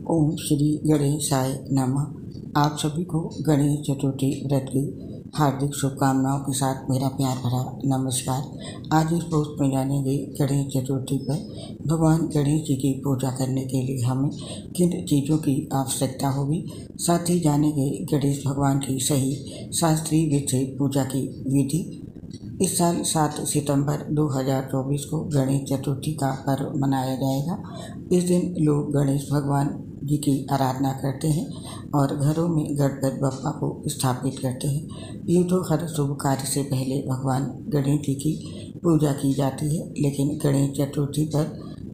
ओम श्री गणेशाय नमः। आप सभी को गणेश चतुर्थी व्रत की हार्दिक शुभकामनाओं के साथ मेरा प्यार भरा नमस्कार। आज इस पोस्ट में जानेंगे गणेश चतुर्थी पर भगवान गणेश जी की पूजा करने के लिए हमें किन चीज़ों की आवश्यकता होगी। साथ ही जानेंगे गणेश भगवान की सही शास्त्रीय विधि से पूजा की विधि। इस साल 7 सितंबर 2024 को गणेश चतुर्थी का पर्व मनाया जाएगा। इस दिन लोग गणेश भगवान जी की आराधना करते हैं और घरों में गणपति बप्पा को स्थापित करते हैं। यूँ तो हर शुभ कार्य से पहले भगवान गणेश जी की पूजा की जाती है, लेकिन गणेश चतुर्थी पर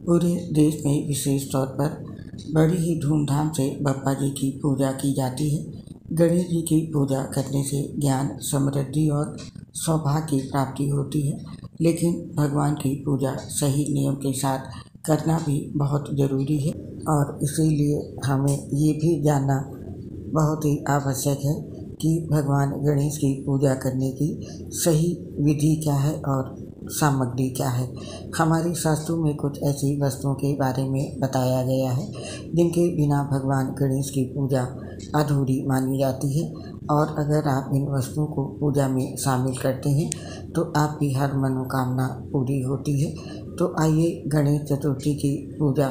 पूरे देश में विशेष तौर पर बड़ी ही धूमधाम से बप्पा जी की पूजा की जाती है। गणेश जी की पूजा करने से ज्ञान, समृद्धि और सौभाग्य की प्राप्ति होती है, लेकिन भगवान की पूजा सही नियम के साथ करना भी बहुत ज़रूरी है और इसीलिए हमें ये भी जानना बहुत ही आवश्यक है कि भगवान गणेश की पूजा करने की सही विधि क्या है और सामग्री क्या है। हमारे शास्त्रों में कुछ ऐसी वस्तुओं के बारे में बताया गया है जिनके बिना भगवान गणेश की पूजा अधूरी मानी जाती है, और अगर आप इन वस्तुओं को पूजा में शामिल करते हैं तो आपकी हर मनोकामना पूरी होती है। तो आइए गणेश चतुर्थी की पूजा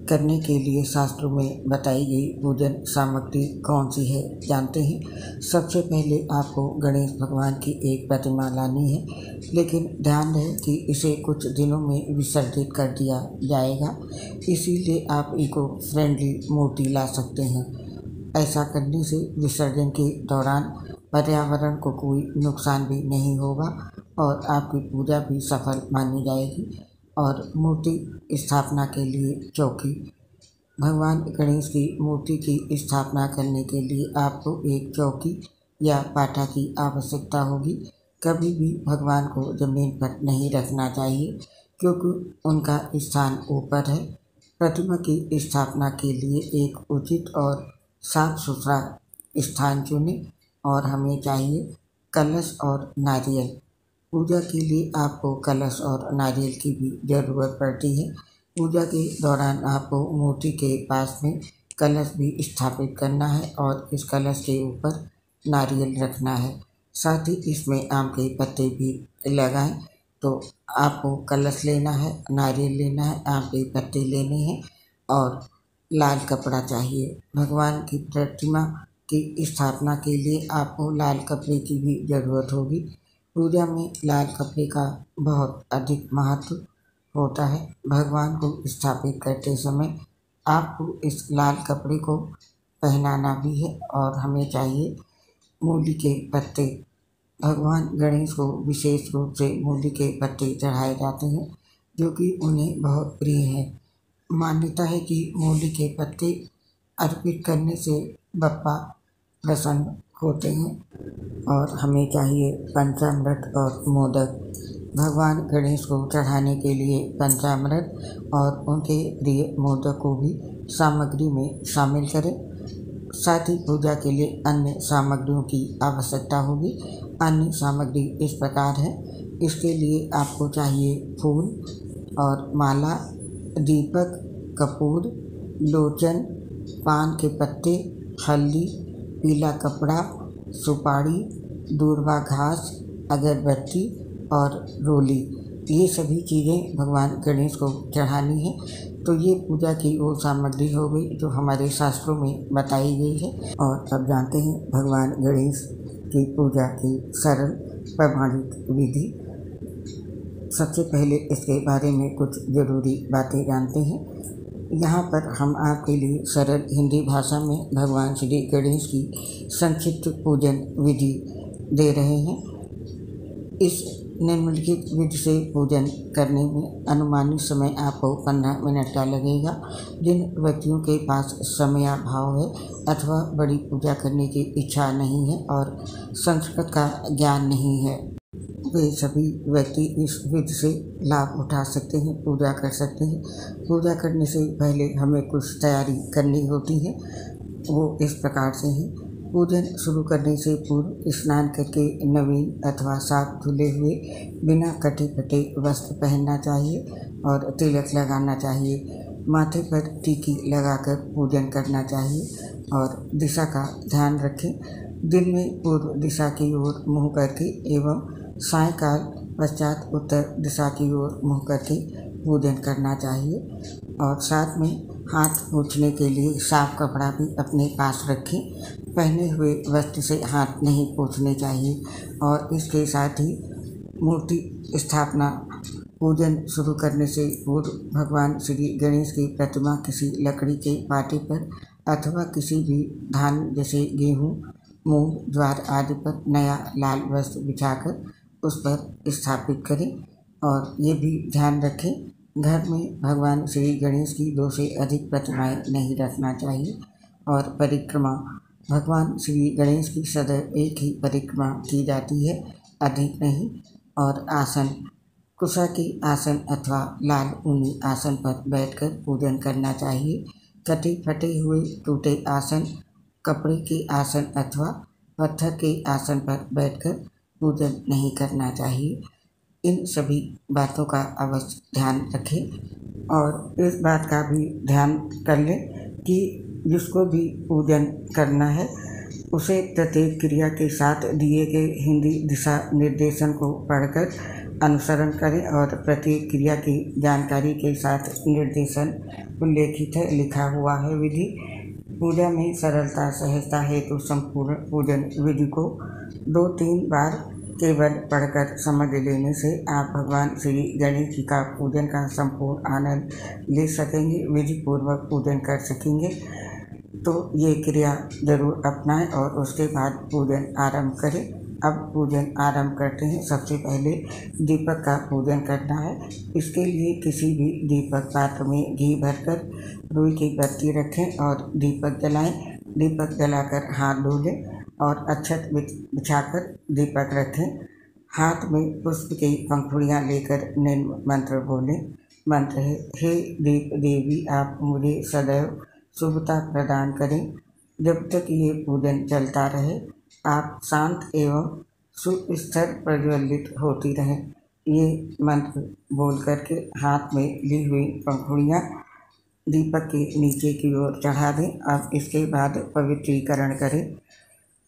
करने के लिए शास्त्रों में बताई गई पूजन सामग्री कौन सी है जानते हैं। सबसे पहले आपको गणेश भगवान की एक प्रतिमा लानी है, लेकिन ध्यान रहे कि इसे कुछ दिनों में विसर्जित कर दिया जाएगा, इसीलिए आप इको फ्रेंडली मूर्ति ला सकते हैं। ऐसा करने से विसर्जन के दौरान पर्यावरण को कोई नुकसान भी नहीं होगा और आपकी पूजा भी सफल मानी जाएगी। और मूर्ति स्थापना के लिए चौकी। भगवान गणेश की मूर्ति की स्थापना करने के लिए आपको एक चौकी या पाटा की आवश्यकता होगी। कभी भी भगवान को जमीन पर नहीं रखना चाहिए, क्योंकि उनका स्थान ऊपर है। प्रतिमा की स्थापना के लिए एक उचित और साफ सुथरा स्थान चुनें और हमें चाहिए कलश और नारियल। पूजा के लिए आपको कलश और नारियल की भी ज़रूरत पड़ती है। पूजा के दौरान आपको मूर्ति के पास में कलश भी स्थापित करना है और इस कलश के ऊपर नारियल रखना है। साथ ही इसमें आम के पत्ते भी लगाएं। तो आपको कलश लेना है, नारियल लेना है, आम के पत्ते लेने हैं और लाल कपड़ा चाहिए। भगवान की प्रतिमा की स्थापना के लिए आपको लाल कपड़े की भी ज़रूरत होगी। पूजा में लाल कपड़े का बहुत अधिक महत्व होता है। भगवान को स्थापित करते समय आपको इस लाल कपड़े को पहनाना भी है और हमें चाहिए मूली के पत्ते। भगवान गणेश को विशेष रूप से मूली के पत्ते चढ़ाए जाते हैं, जो कि उन्हें बहुत प्रिय है। मान्यता है कि मूली के पत्ते अर्पित करने से बप्पा प्रसन्न होते हैं। और हमें चाहिए पंचामृत और मोदक। भगवान गणेश को चढ़ाने के लिए पंचामृत और उनके प्रिय मोदक को भी सामग्री में शामिल करें। साथ ही पूजा के लिए अन्य सामग्रियों की आवश्यकता होगी। अन्य सामग्री इस प्रकार है। इसके लिए आपको चाहिए फूल और माला, दीपक, कपूर, लोचन, पान के पत्ते, हल्दी, पीला कपड़ा, सुपारी, दूर्वा घास, अगरबत्ती और रोली। ये सभी चीज़ें भगवान गणेश को चढ़ानी है। तो ये पूजा की वो सामग्री हो गई जो हमारे शास्त्रों में बताई गई है। और अब जानते हैं भगवान गणेश की पूजा की सरल प्रमाणित विधि। सबसे पहले इसके बारे में कुछ ज़रूरी बातें जानते हैं। यहाँ पर हम आपके लिए सरल हिंदी भाषा में भगवान श्री गणेश की संक्षिप्त पूजन विधि दे रहे हैं। इस निम्नलिखित विधि से पूजन करने में अनुमानित समय आपको 15 मिनट का लगेगा। जिन व्यक्तियों के पास समयाभाव है अथवा बड़ी पूजा करने की इच्छा नहीं है और संस्कृत का ज्ञान नहीं है, वे सभी व्यक्ति इस विधि से लाभ उठा सकते हैं, पूजा कर सकते हैं। पूजा करने से पहले हमें कुछ तैयारी करनी होती है, वो इस प्रकार से है। पूजन शुरू करने से पूर्व स्नान करके नवीन अथवा साफ धुले हुए बिना कटे फटे वस्त्र पहनना चाहिए और तिलक लगाना चाहिए। माथे पर टीकी लगाकर पूजन करना चाहिए और दिशा का ध्यान रखें। दिन में पूर्व दिशा की ओर मुँह करके एवं सायंकाल पश्चात उत्तर दिशा की ओर मुँह करके पूजन करना चाहिए और साथ में हाथ पोंछने के लिए साफ कपड़ा भी अपने पास रखें। पहने हुए वस्त्र से हाथ नहीं पोंछने चाहिए और इसके साथ ही मूर्ति स्थापना पूजन शुरू करने से पूर्व भगवान श्री गणेश की प्रतिमा किसी लकड़ी के पाटे पर अथवा किसी भी धान जैसे गेहूँ, मूंग, ज्वार आदि पर नया लाल वस्त्र बिछाकर उस पर स्थापित करें। और ये भी ध्यान रखें, घर में भगवान श्री गणेश की 2 से अधिक प्रतिमाएं नहीं रखना चाहिए और परिक्रमा भगवान श्री गणेश की सदैव एक ही परिक्रमा की जाती है, अधिक नहीं। और आसन कुशा के आसन अथवा लाल ऊनी आसन पर बैठकर पूजन करना चाहिए। कटे फटे हुए टूटे आसन, कपड़े के आसन अथवा पत्थर के आसन पर बैठकर पूजन नहीं करना चाहिए। इन सभी बातों का अवश्य ध्यान रखें और इस बात का भी ध्यान कर लें कि जिसको भी पूजन करना है उसे प्रत्येक क्रिया के साथ दिए गए हिंदी दिशा निर्देशन को पढ़कर अनुसरण करें और प्रत्येक क्रिया की जानकारी के साथ निर्देशन उल्लेखित है, लिखा हुआ है। विधि पूजा में सरलता सहजता हेतु संपूर्ण पूजन विधि को 2-3 बार केवल पढ़कर समझ लेने से आप भगवान श्री गणेश जी का पूजन का संपूर्ण आनंद ले सकेंगे, विधि पूर्वक पूजन कर सकेंगे। तो ये क्रिया जरूर अपनाएं और उसके बाद पूजन आरंभ करें। अब पूजन आरंभ करते हैं। सबसे पहले दीपक का पूजन करना है। इसके लिए किसी भी दीपक पात्र में घी भरकर रुई की बत्ती रखें और दीपक जलाएं। दीपक जलाकर हाथ धो लें और अक्षत बिछाकर दीपक रखें। हाथ में पुष्प की पंखुड़ियाँ लेकर निम्न मंत्र बोलें। मंत्र है, हे दीप देवी आप मुझे सदैव शुभता प्रदान करें। जब तक ये पूजन चलता रहे आप शांत एवं सुस्थिर प्रज्वलित होती रहें। ये मंत्र बोल करके हाथ में ली हुई पंखुड़ियाँ दीपक के नीचे की ओर चढ़ा दें। अब इसके बाद पवित्रीकरण करें।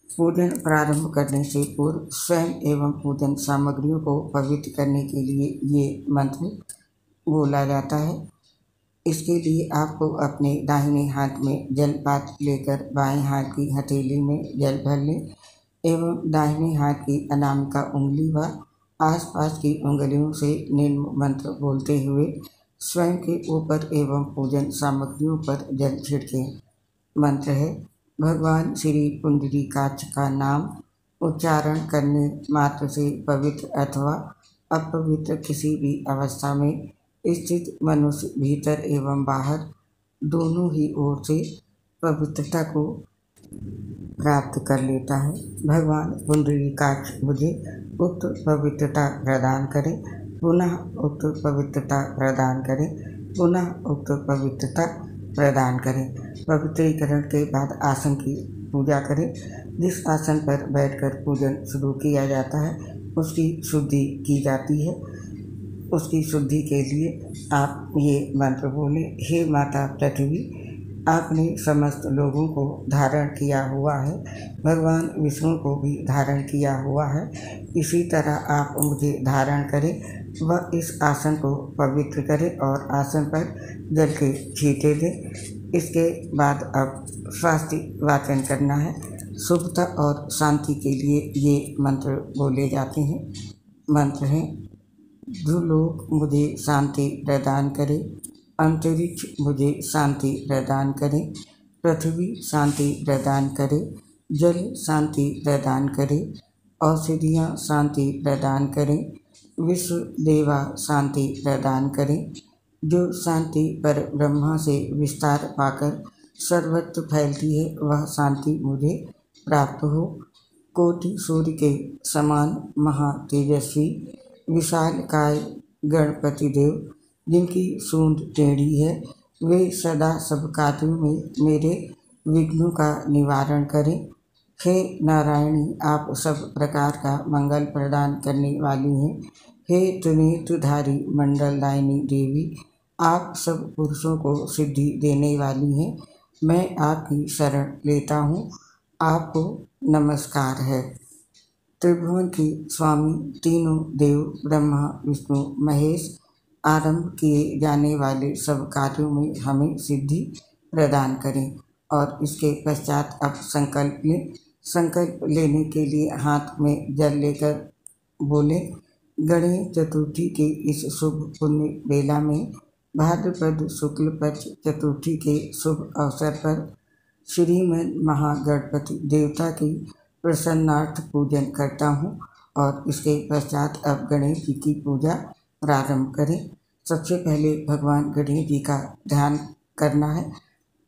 पूजन प्रारंभ करने से पूर्व स्वयं एवं पूजन सामग्रियों को पवित्र करने के लिए ये मंत्र बोला जाता है। इसके लिए आपको अपने दाहिने हाथ में जलपात्र लेकर बाएं हाथ की हथेली में जल भर लें एवं दाहिने हाथ की अनामिका उंगली व आसपास की उंगलियों से निम्न मंत्र बोलते हुए स्वयं के ऊपर एवं पूजन सामग्रियों पर जल छिड़कें। मंत्र है, भगवान श्री पुंडरीकाक्ष का नाम उच्चारण करने मात्र से पवित्र अथवा अपवित्र किसी भी अवस्था में स्थित मनुष्य भीतर एवं बाहर दोनों ही ओर से पवित्रता को प्राप्त कर लेता है। भगवान पुंडरीकाक्ष मुझे उक्त पवित्रता प्रदान करें, पुनः उक्त पवित्रता प्रदान करें, पुनः उक्त पवित्रता प्रदान करें। पवित्रीकरण के बाद आसन की पूजा करें। जिस आसन पर बैठकर पूजन शुरू किया जाता है उसकी शुद्धि की जाती है। उसकी शुद्धि के लिए आप ये मंत्र बोलें, हे माता पृथ्वी आपने समस्त लोगों को धारण किया हुआ है, भगवान विष्णु को भी धारण किया हुआ है, इसी तरह आप मुझे धारण करें व इस आसन को पवित्र करें और आसन पर जल के छींटे दें। इसके बाद अब स्वास्ति वाचन करना है। शुभता और शांति के लिए ये मंत्र बोले जाते हैं। मंत्र हैं, भूलोक मुझे शांति प्रदान करे, अंतरिक्ष मुझे शांति प्रदान करे, पृथ्वी शांति प्रदान करे, जल शांति प्रदान करे, औषधियाँ शांति प्रदान करें, विश्व देवा शांति प्रदान करें। जो शांति पर ब्रह्मा से विस्तार पाकर सर्वत्र फैलती है वह शांति मुझे प्राप्त हो। कोटि सूर्य के समान महातेजस्वी विशालकाय गणपति देव जिनकी सूंड टेढ़ी है वे सदा सब कार्यों में मेरे विघ्नों का निवारण करें। हे नारायणी आप सब प्रकार का मंगल प्रदान करने वाली हैं। हे त्रिनेत्रधारी मंडलदायिनी देवी आप सब पुरुषों को सिद्धि देने वाली हैं। मैं आपकी शरण लेता हूँ। आपको नमस्कार है। त्रिभुवन के स्वामी तीनों देव ब्रह्मा विष्णु महेश आरंभ किए जाने वाले सब कार्यों में हमें सिद्धि प्रदान करें। और इसके पश्चात अब संकल्प लें। संकल्प लेने के लिए हाथ में जल लेकर बोले, गणेश चतुर्थी के इस शुभ पुण्य बेला में भाद्रपद शुक्ल पक्ष चतुर्थी के शुभ अवसर पर श्रीमद महागणपति देवता की प्रसन्नार्थ पूजन करता हूँ। और इसके पश्चात अब गणेश जी की पूजा प्रारंभ करें। सबसे पहले भगवान गणेश जी का ध्यान करना है।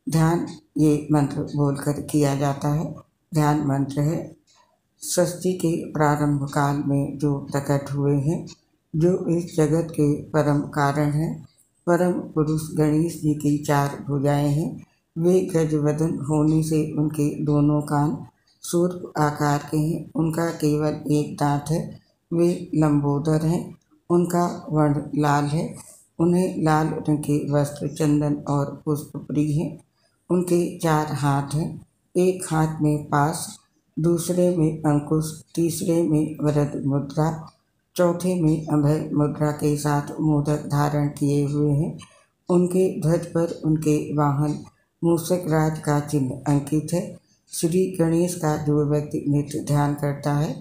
ध्यान ये मंत्र बोलकर किया जाता है। ध्यान मंत्र है, सृष्टि के प्रारंभ काल में जो प्रकट हुए हैं, जो इस जगत के परम कारण हैं, परम पुरुष गणेश जी की 4 भुजाएं हैं। वे गजवदन होने से उनके दोनों कान सूर्प आकार के हैं। उनका केवल एक दांत है। वे लंबोदर हैं। उनका वर्ण लाल है। उन्हें लाल रंग के वस्त्र, चंदन और पुष्प प्रिय हैं। उनके 4 हाथ हैं। एक हाथ में पास, दूसरे में अंकुश, तीसरे में वरद मुद्रा, चौथे में अभय मुद्रा के साथ मोदक धारण किए हुए हैं। उनके ध्वज पर उनके वाहन मूषक राज का चिन्ह अंकित है। श्री गणेश का जो व्यक्ति नित्य ध्यान करता है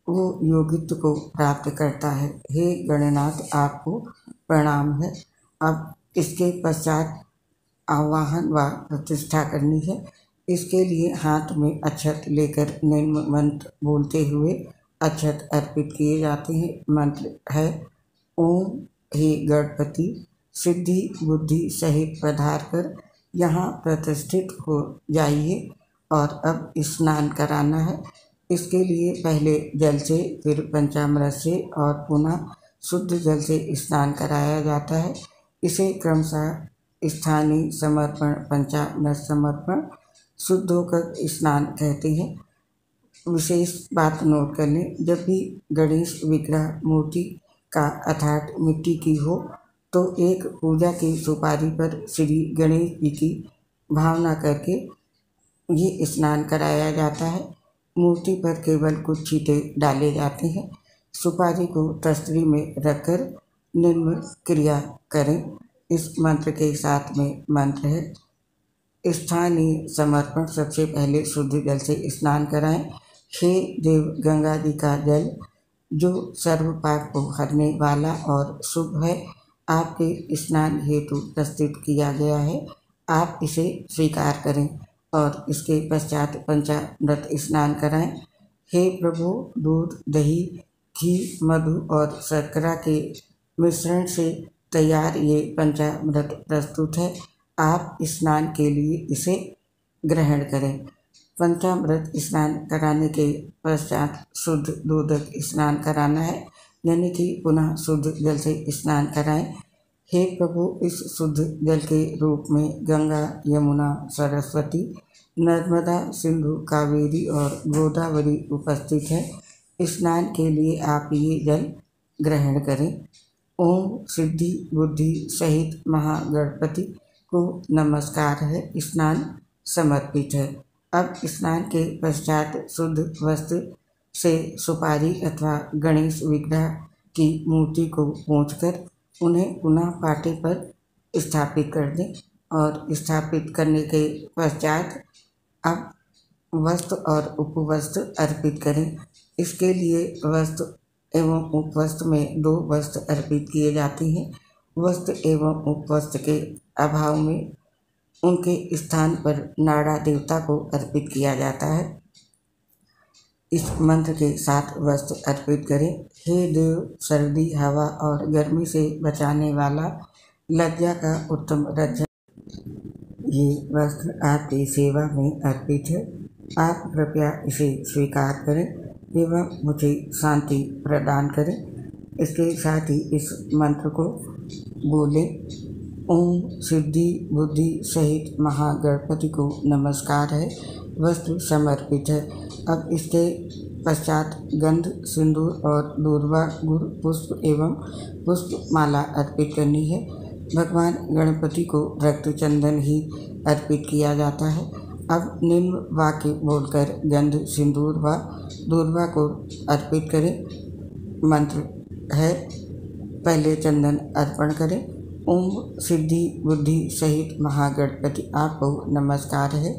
वो योगित्व को प्राप्त करता है। हे गणनाथ, आपको प्रणाम है। अब इसके पश्चात आवाहन व प्रतिष्ठा करनी है। इसके लिए हाथ में अक्षत लेकर निर्म मंत्र बोलते हुए अक्षत अर्पित किए जाते हैं। मंत्र है, ओम हे गणपति सिद्धि बुद्धि सहित पधार कर यहाँ प्रतिष्ठित हो जाइए। और अब स्नान कराना है। इसके लिए पहले जल से, फिर पंचामृत से और पुनः शुद्ध जल से स्नान कराया जाता है। इसे क्रमशः स्थानीय समर्पण, पंचामृत समर्पण, शुद्ध होकर स्नान कहते हैं। विशेष बात नोट कर लें, जब भी गणेश विग्रह मूर्ति का अर्थात मिट्टी की हो तो एक पूजा की सुपारी पर श्री गणेश जी की भावना करके ये स्नान कराया जाता है। मूर्ति पर केवल कुछ छींटे डाले जाते हैं। सुपारी को तस्तरी में रखकर निर्मल क्रिया करें। इस मंत्र के साथ में मंत्र है, स्थानीय समर्पण। सबसे पहले शुद्ध जल से स्नान कराएं। हे देव, गंगा जी का जल जो सर्व पाप को हरने वाला और शुभ है, आपके स्नान हेतु प्रस्तुत किया गया है। आप इसे स्वीकार करें और इसके पश्चात पंचामृत स्नान कराएं। हे प्रभु, दूध, दही, घी, मधु और शर्करा के मिश्रण से तैयार ये पंचामृत प्रस्तुत है। आप स्नान के लिए इसे ग्रहण करें। पंचामृत स्नान कराने के पश्चात शुद्ध दूधक स्नान कराना है, यानी कि पुनः शुद्ध जल से स्नान कराएं। हे प्रभु, इस शुद्ध जल के रूप में गंगा, यमुना, सरस्वती, नर्मदा, सिंधु, कावेरी और गोदावरी उपस्थित है। स्नान के लिए आप ये जल ग्रहण करें। ओम सिद्धि बुद्धि सहित महागणपति को नमस्कार है। स्नान समर्पित है। अब स्नान के पश्चात शुद्ध वस्त्र से सुपारी अथवा गणेश विग्रह की मूर्ति को पोंछकर उन्हें पुनः पाटे पर स्थापित कर दें। और स्थापित करने के पश्चात अब वस्त्र और उपवस्त्र अर्पित करें। इसके लिए वस्त्र एवं उपवस्त्र में 2 वस्त्र अर्पित किए जाते हैं। वस्त्र एवं उपवस्त्र के अभाव में उनके स्थान पर नाड़ा देवता को अर्पित किया जाता है। इस मंत्र के साथ वस्त्र अर्पित करें। हे देव, सर्दी, हवा और गर्मी से बचाने वाला लज्जा का उत्तम रक्षा, ये वस्त्र आपकी सेवा में अर्पित है। आप कृपया इसे स्वीकार करें एवं मुझे शांति प्रदान करें। इसके साथ ही इस मंत्र को बोले, ओम सिद्धि बुद्धि सहित महागणपति को नमस्कार है। वस्त्र समर्पित है। अब इसके पश्चात गंध, सिंदूर और दूर्वा, गुड़, पुष्प एवं पुष्प माला अर्पित करनी है। भगवान गणपति को रक्त चंदन ही अर्पित किया जाता है। अब निम्न वाक्य बोलकर गंध सिंदूर व दूर्वा को अर्पित करें। मंत्र है, पहले चंदन अर्पण करें। ओम सिद्धि बुद्धि सहित महागणपति आपको नमस्कार है।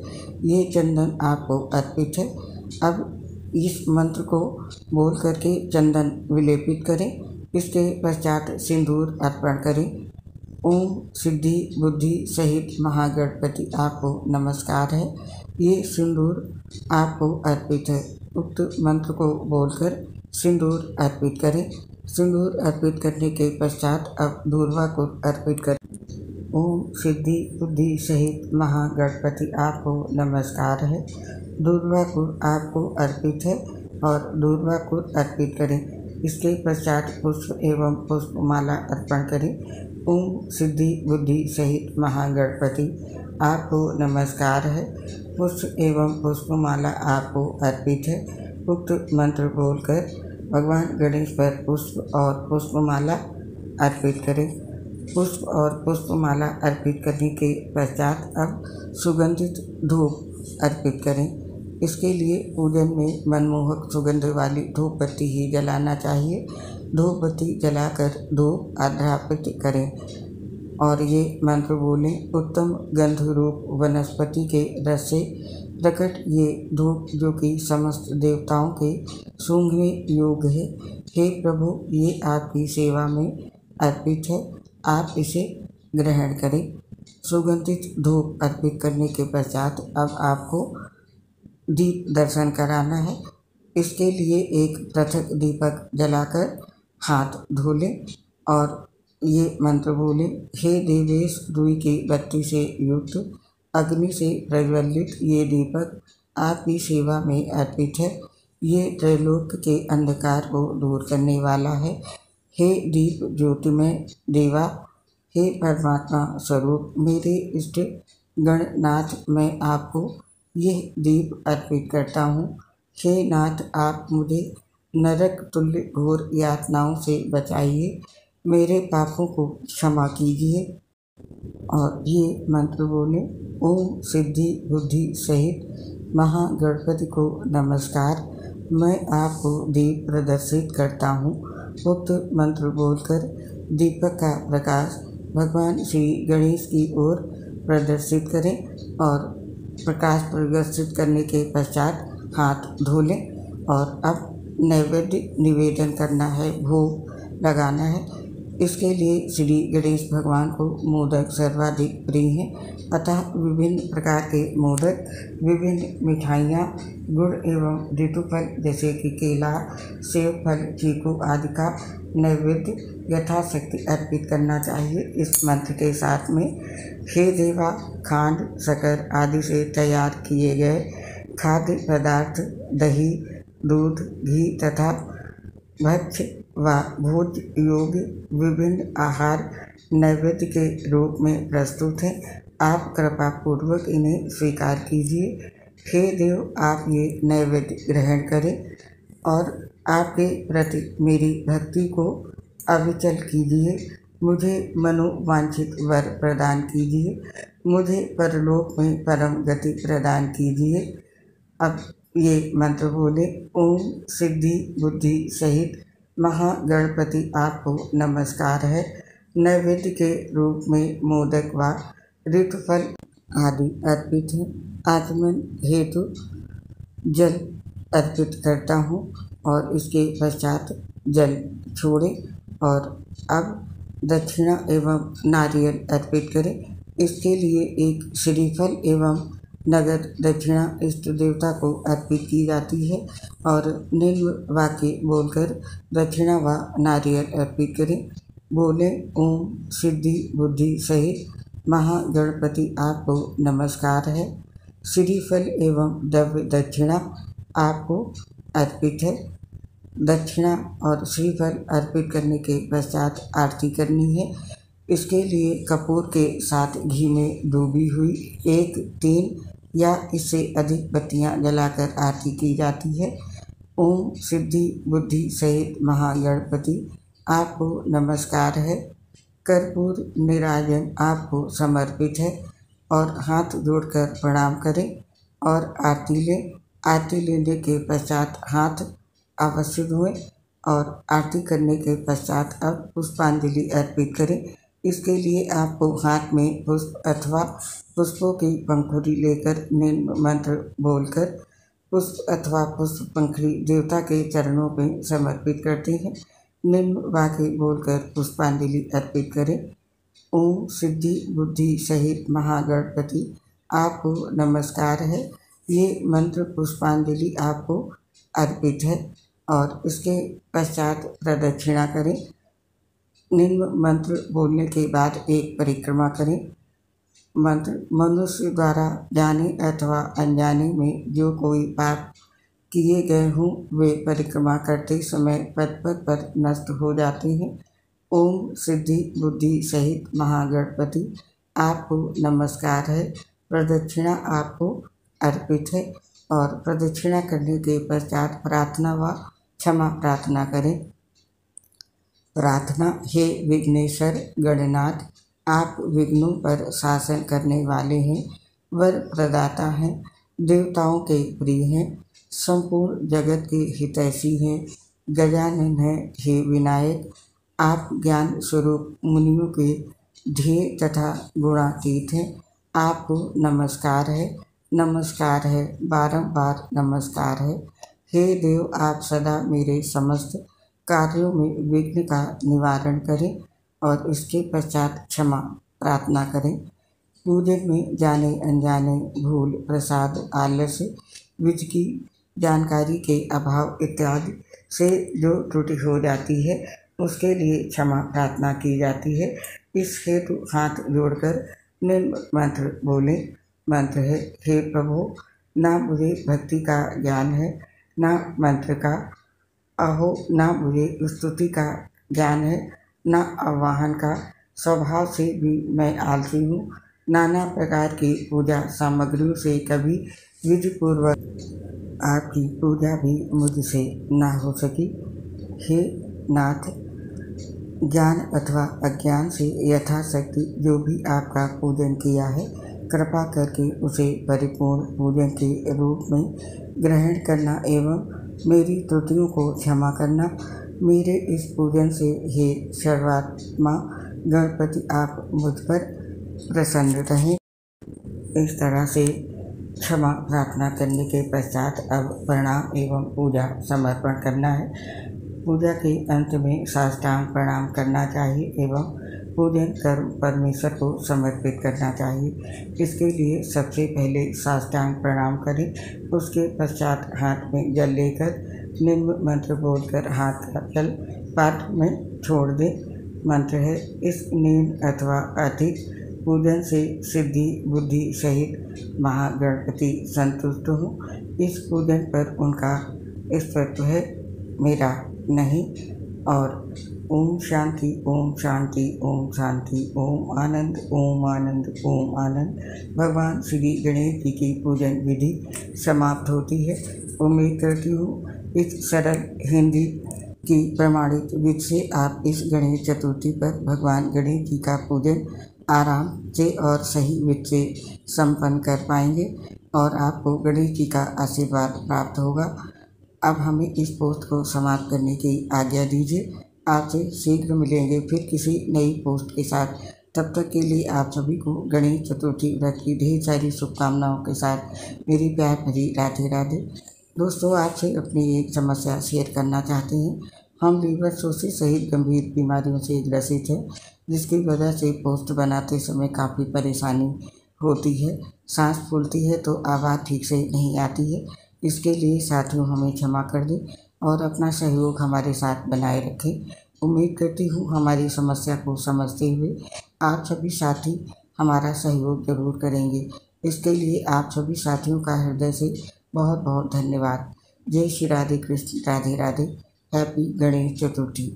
ये चंदन आपको अर्पित है। अब इस मंत्र को बोल करके चंदन विलेपित करें। इसके पश्चात सिंदूर अर्पण करें। ओम सिद्धि बुद्धि सहित महागणपति आपको नमस्कार है। ये सिंदूर आपको अर्पित है। उक्त मंत्र को बोलकर सिंदूर अर्पित करें। सिंदूर अर्पित करने के पश्चात अब दूर्वा को अर्पित करें। ओम सिद्धि बुद्धि सहित महागणपति आपको नमस्कार है। दूर्वा को आपको अर्पित है और दूर्वा को अर्पित करें। इसके पश्चात पुष्प एवं पुष्पमाला अर्पण करें। ओम सिद्धि बुद्धि सहित महागणपति आपको नमस्कार है। पुष्प एवं पुष्पमाला आपको अर्पित है। उक्त मंत्र बोलकर भगवान गणेश पर पुष्प और पुष्पमाला अर्पित करें। पुष्प और पुष्पमाला अर्पित करने के पश्चात अब सुगंधित धूप अर्पित करें। इसके लिए पूजन में मनमोहक सुगंध वाली धूप बत्ती ही जलाना चाहिए। धूप बत्ती जलाकर धूप आध्यापित करें और ये मंत्र बोलें। उत्तम गंध रूप वनस्पति के रस से प्रकट ये धूप जो कि समस्त देवताओं के सूंघने योग्य है। हे प्रभु, ये आपकी सेवा में अर्पित है, आप इसे ग्रहण करें। सुगंधित धूप अर्पित करने के पश्चात अब आपको दीप दर्शन कराना है। इसके लिए एक पृथक दीपक जलाकर हाथ धो लें और ये मंत्र बोलें। हे देवेश, रुई की बत्ती से युक्त अग्नि से प्रज्वलित ये दीपक आपकी सेवा में अर्पित है। ये त्रैलोक के अंधकार को दूर करने वाला है। हे दीप ज्योतिमय देवा, हे परमात्मा स्वरूप मेरे इष्ट गणनाथ, मैं आपको यह दीप अर्पित करता हूँ। हे नाथ, आप मुझे नरक तुल्य घोर यातनाओं से बचाइए, मेरे पापों को क्षमा कीजिए। और ये मंत्र बोले। ओम सिद्धि बुद्धि सहित महागणपति को नमस्कार, मैं आपको दीप प्रदर्शित करता हूँ। उक्त मंत्र बोलकर दीपक का प्रकाश भगवान श्री गणेश की ओर प्रदर्शित करें और प्रकाश प्रदर्शित करने के पश्चात हाथ धो लें। और अब नैवेद्य निवेदन करना है, भोग लगाना है। इसके लिए श्री गणेश भगवान को मोदक सर्वाधिक प्रिय हैं, अतः विभिन्न प्रकार के मोदक, विभिन्न मिठाइयाँ, गुड़ एवं ऋतुफल जैसे कि केला, सेब फल, चीकू आदि का नैवेद्य यथाशक्ति अर्पित करना चाहिए। इस मंत्र के साथ में हे देवा, खांड, शक्कर आदि से तैयार किए गए खाद्य पदार्थ, दही, दूध, घी तथा भक्ष्य व भोज योग्य विभिन्न आहार नैवेद्य के रूप में प्रस्तुत हैं। आप कृपा पूर्वक इन्हें स्वीकार कीजिए। हे देव, आप ये नैवेद्य ग्रहण करें और आपके प्रति मेरी भक्ति को अविचल कीजिए। मुझे मनोवांछित वर प्रदान कीजिए। मुझे परलोक में परम गति प्रदान कीजिए। अब ये मंत्र बोले। ओम सिद्धि बुद्धि सहित महागणपति आपको नमस्कार है। नैवेद्य के रूप में मोदक व ऋतुफल आदि अर्पित हैं। आचमन हेतु जल अर्पित करता हूँ और इसके पश्चात जल छोड़ें और अब दक्षिणा एवं नारियल अर्पित करें। इसके लिए एक श्रीफल एवं नगद दक्षिणा इष्ट देवता को अर्पित की जाती है और निम्न वाक्य बोलकर दक्षिणा व नारियल अर्पित करें। बोले। ओम सिद्धि बुद्धि सहित महागणपति आपको नमस्कार है। श्रीफल एवं द्रव्य दक्षिणा आपको अर्पित है। दक्षिणा और श्रीफल अर्पित करने के पश्चात आरती करनी है। इसके लिए कपूर के साथ घी में डूबी हुई 1, 3 या इससे अधिक बत्तियां जलाकर आरती की जाती है। ओम सिद्धि बुद्धि सहित महागणपति आपको नमस्कार है। कर्पूर नीराजन आपको समर्पित है और हाथ जोड़कर प्रणाम करें और आरती लें। आरती लेने के पश्चात हाथ अवश्य धोएं और आरती करने के पश्चात अब पुष्पांजलि अर्पित करें। इसके लिए आपको हाथ में पुष्प अथवा पुष्पों की पंखुड़ी लेकर निम्न मंत्र बोलकर पुष्प अथवा पुष्प पंखुड़ी देवता के चरणों में समर्पित करते हैं। निम्न वाक्य बोलकर पुष्पांजलि अर्पित करें। ओम सिद्धि बुद्धि सहित महागणपति आपको नमस्कार है। ये मंत्र पुष्पांजलि आपको अर्पित है और इसके पश्चात प्रदक्षिणा करें। निम्न मंत्र बोलने के बाद एक परिक्रमा करें। मंत्र मनुष्य द्वारा जाने अथवा अनजाने में जो कोई पाप किए गए हों वे परिक्रमा करते समय पद पद पर नष्ट हो जाते हैं। ओम सिद्धि बुद्धि सहित महागणपति आपको नमस्कार है। प्रदक्षिणा आपको अर्पित है और प्रदक्षिणा करने के पश्चात प्रार्थना व क्षमा प्रार्थना करें। प्रार्थना। हे विघ्नेश्वर गणनाथ, आप विघ्नों पर शासन करने वाले हैं, वर प्रदाता हैं, देवताओं के प्रिय हैं, संपूर्ण जगत के हितैषी हैं, गजानन हैं। हे विनायक, आप ज्ञान स्वरूप मुनियों के ध्येय तथा गुणातीत हैं। आपको नमस्कार है, नमस्कार है, बारंबार नमस्कार है। हे देव, आप सदा मेरे समस्त कार्यों में विघ्न का निवारण करें और इसके पश्चात क्षमा प्रार्थना करें। पूजन में जाने अनजाने भूल प्रसाद आलस्य विधि की जानकारी के अभाव इत्यादि से जो त्रुटि हो जाती है उसके लिए क्षमा प्रार्थना की जाती है। इस हेतु हाथ जोड़कर निम्न मंत्र बोलें। मंत्र है। हे प्रभु, ना मुझे भक्ति का ज्ञान है ना मंत्र का, अहो ना मुझे स्तुति का ज्ञान है ना आवाहन का। स्वभाव से भी मैं आलसी हूँ। नाना प्रकार की पूजा सामग्रियों से कभी विधि पूर्वक आपकी पूजा भी मुझसे ना हो सकी। हे नाथ, ज्ञान अथवा अज्ञान से यथाशक्ति जो भी आपका पूजन किया है कृपा करके उसे परिपूर्ण पूजन के रूप में ग्रहण करना एवं मेरी त्रुटियों को क्षमा करना। मेरे इस पूजन से हे सर्वात्मा गणपति आप मुझ पर प्रसन्न रहें। इस तरह से क्षमा प्रार्थना करने के पश्चात अब प्रणाम एवं पूजा समर्पण करना है। पूजा के अंत में साष्टांग प्रणाम करना चाहिए एवं पूजन कर्म परमेश्वर को समर्पित करना चाहिए। इसके लिए सबसे पहले साष्टांग प्रणाम करें। उसके पश्चात हाथ में जल लेकर निम्न मंत्र बोलकर हाथ का जल पात्र में छोड़ दें। मंत्र है। इस नीम अथवा अधिक पूजन से सिद्धि बुद्धि सहित महागणपति संतुष्ट हो। इस पूजन पर उनका स्तुत्व है, मेरा नहीं। और ओम शांति ओम शांति ओम शांति ओम आनंद ओम आनंद ओम आनंद। भगवान श्री गणेश जी की पूजन विधि समाप्त होती है। उम्मीद करती हूँ इस सरल हिंदी की प्रमाणित विधि से आप इस गणेश चतुर्थी पर भगवान गणेश जी का पूजन आराम से और सही विधि से संपन्न कर पाएंगे और आपको गणेश जी का आशीर्वाद प्राप्त होगा। अब हमें इस पोस्ट को समाप्त करने की आज्ञा दीजिए। आपसे शीघ्र मिलेंगे फिर किसी नई पोस्ट के साथ। तब तक के लिए आप सभी को गणेश चतुर्थी व्रत की ढेर सारी शुभकामनाओं के साथ मेरी प्यार भरी राधे राधे। दोस्तों, आपसे अपनी एक समस्या शेयर करना चाहते हैं। हम लीवर सोसिस सहित गंभीर बीमारियों से ग्रसित हैं, जिसकी वजह से पोस्ट बनाते समय काफ़ी परेशानी होती है। सांस फूलती है तो आवाज़ ठीक से नहीं आती है। इसके लिए साथियों हमें क्षमा कर दें और अपना सहयोग हमारे साथ बनाए रखें। उम्मीद करती हूँ हमारी समस्या को समझते हुए आप सभी साथी हमारा सहयोग जरूर करेंगे। इसके लिए आप सभी साथियों का हृदय से बहुत बहुत धन्यवाद। जय श्री राधे कृष्ण, राधे राधे। हैप्पी गणेश चतुर्थी।